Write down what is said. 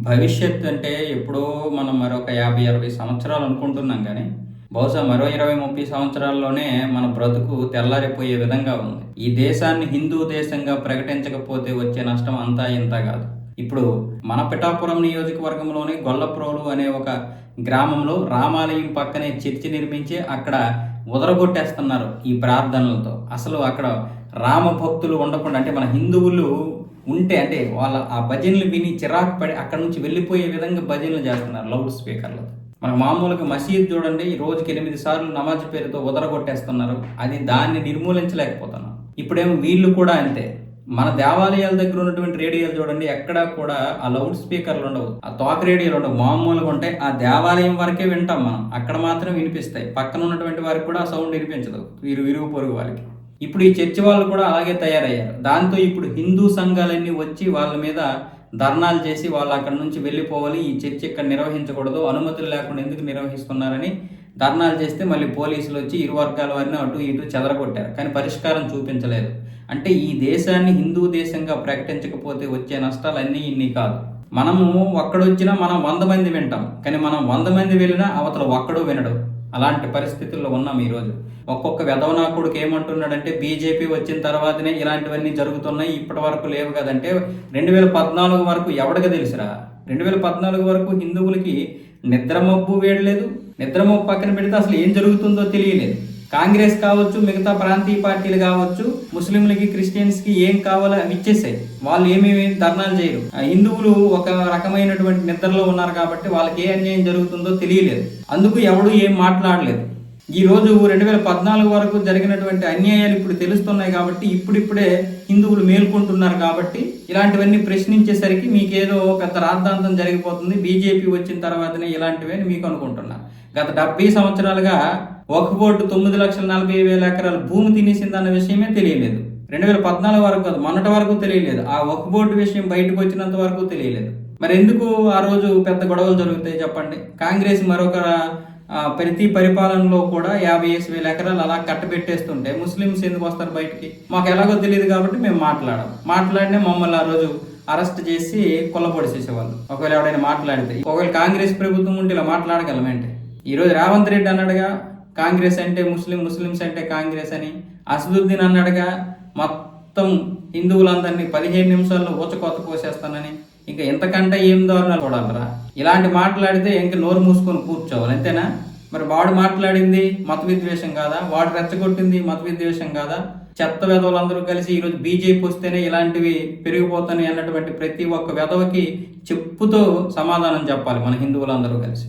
భవిష్యత్ అంటే ఎప్పుడో మనం మరొక 50, 60 సంవత్సరాలు అనుకుంటున్నాం గానీ, బహుశా మరో 20, 30 సంవత్సరాల్లోనే మన బ్రతుకు తెల్లారిపోయే విధంగా ఉంది. ఈ దేశాన్ని హిందూ దేశంగా ప్రకటించకపోతే వచ్చే నష్టం అంతా ఇంతా గాదు. ఇప్పుడు మన పిఠాపురం నియోజకవర్గంలోని గొల్లప్రోలు అనే ఒక గ్రామంలో రామాలయం పక్కనే చర్చి నిర్మించి అక్కడ ఉదరగొట్టేస్తున్నారు ఈ ప్రార్థనలతో. అసలు అక్కడ రామ భక్తులు ఉండకుండా అంటే మన హిందువులు ఉంటే అంటే వాళ్ళ ఆ భజనలు విని చిరాకు పడి అక్కడ నుంచి వెళ్ళిపోయే విధంగా భజనలు చేస్తున్నారు లౌడ్ స్పీకర్లతో. మన మామూలుగా మసీద్ చూడండి, రోజుకి 8 సార్లు నమాజ్ పేరుతో ఉదరగొట్టేస్తున్నారు. దాన్ని నిర్మూలించలేకపోతున్నాం. ఇప్పుడేమో వీళ్ళు కూడా అంతే. మన దేవాలయాల దగ్గర ఉన్నటువంటి రేడియోలు చూడండి, ఎక్కడా కూడా ఆ లౌడ్ స్పీకర్లు ఉండవు, ఆ తోక రేడియోలు ఉండవు. మామూలుగా ఉంటాయి. ఆ దేవాలయం వరకే వింటాం మనం, అక్కడ మాత్రం వినిపిస్తాయి. పక్కన ఉన్నటువంటి వారికి కూడా ఆ సౌండ్ వినిపించదు, విరుగు పొరుగు వారికి. ఇప్పుడు ఈ చర్చి వాళ్ళు కూడా అలాగే తయారయ్యారు. దాంతో ఇప్పుడు హిందూ సంఘాలన్నీ వచ్చి వాళ్ళ మీద ధర్నాలు చేసి వాళ్ళు అక్కడ నుంచి వెళ్ళిపోవాలి, ఈ చర్చి ఇక్కడ నిర్వహించకూడదు, అనుమతులు లేకుండా ఎందుకు నిర్వహిస్తున్నారని ధర్నాలు చేస్తే మళ్ళీ పోలీసులు వచ్చి ఇరు వర్గాల వారిని అటు ఇటు చెదరగొట్టారు. కానీ పరిష్కారం చూపించలేదు. అంటే ఈ దేశాన్ని హిందూ దేశంగా ప్రకటించకపోతే వచ్చే నష్టాలు అన్నీ ఇన్ని కాదు. మనము ఒక్కడొచ్చినా మనం 100 మంది వింటాం, కానీ మనం 100 మంది వెళ్ళినా అవతల ఒక్కడో వినడు. అలాంటి పరిస్థితుల్లో ఉన్నాం ఈరోజు. ఒక్కొక్క వెధవనాకుడికి ఏమంటున్నాడంటే బీజేపీ వచ్చిన తర్వాతనే ఇలాంటివన్నీ జరుగుతున్నాయి, ఇప్పటి వరకు లేవు కదంటే 2014 వరకు ఎవడికి తెలుసురా? 2014 వరకు హిందువులకి నిద్రమబ్బు వేయలేదు. నిద్రమబ్బు పక్కన పెడితే అసలు ఏం జరుగుతుందో తెలియలేదు. కాంగ్రెస్ కావచ్చు, మిగతా ప్రాంతీయ పార్టీలు కావచ్చు, ముస్లింలకి క్రిస్టియన్స్కి ఏం కావాలో అవి ఇచ్చేసాయి. వాళ్ళు ఏమేమి ధర్నాలు చేయరు. హిందువులు ఒక రకమైనటువంటి నిద్రలో ఉన్నారు కాబట్టి వాళ్ళకి ఏ అన్యాయం జరుగుతుందో తెలియలేదు. అందుకు ఎవడు ఏం మాట్లాడలేదు. ఈ రోజు 2014 వరకు జరిగినటువంటి అన్యాయాలు ఇప్పుడు తెలుస్తున్నాయి కాబట్టి ఇప్పుడిప్పుడే హిందువులు మేల్కొంటున్నారు కాబట్టి ఇలాంటివన్నీ ప్రశ్నించేసరికి మీకేదో పెద్ద రాద్ధాంతం జరిగిపోతుంది, బీజేపీ వచ్చిన తర్వాతనే ఇలాంటివి అని మీకు అనుకుంటున్నారు. గత 70 సంవత్సరాలుగా వక్ఫ్ బోర్డు 9,40,000 ఎకరాల భూమి తినేసిందన్న విషయమే తెలియలేదు. 2014 వరకు కాదు, మొన్నటి వరకు తెలియలేదు. ఆ వక్ఫ్ బోర్డు విషయం బయటకు వచ్చినంత వరకు తెలియలేదు. మరి ఎందుకు ఆ రోజు పెద్ద గొడవలు జరుగుతాయి చెప్పండి? కాంగ్రెస్ మరొక ప్రతి పరిపాలనలో కూడా 50,000 ఎకరాలు అలా కట్టబెట్టేస్తుంటే ముస్లిమ్స్ ఎందుకు వస్తారు బయటికి? మాకు ఎలాగో తెలియదు కాబట్టి మేము మాట్లాడినా మమ్మల్ని ఆ రోజు అరెస్ట్ చేసి కొల్లబొడిసేసేవాళ్ళు ఒకవేళ ఎవడైనా మాట్లాడితే. ఒకవేళ కాంగ్రెస్ ప్రభుత్వం ఉంటే ఇలా మాట్లాడగలమేంటి? ఈరోజు రేవంత్ రెడ్డి అన్నాడుగా కాంగ్రెస్ అంటే ముస్లిమ్స్ అంటే కాంగ్రెస్ అని. అసదుద్దీన్ అన్నాడుగా మొత్తం హిందువులందరినీ 15 నిమిషాల్లో ఊచకోత కోసేస్తానని. ఇంకా ఎంతకంటే ఏం దారుణాలు చూడాలరా? ఇలాంటి మాట్లాడితే ఇంక నోరు మూసుకొని కూర్చోవాలి, అంతేనా? మరి వాడు మాట్లాడింది మత విద్వేషం కాదా? వాడు రెచ్చగొట్టింది మత విద్వేషం కాదా? చెత్త వెధవలందరూ కలిసి ఈరోజు బీజేపీ వస్తేనే ఇలాంటివి పెరిగిపోతాయి అన్నటువంటి ప్రతి ఒక్క వెధవకి చెప్పుతో సమాధానం చెప్పాలి మన హిందువులందరూ కలిసి.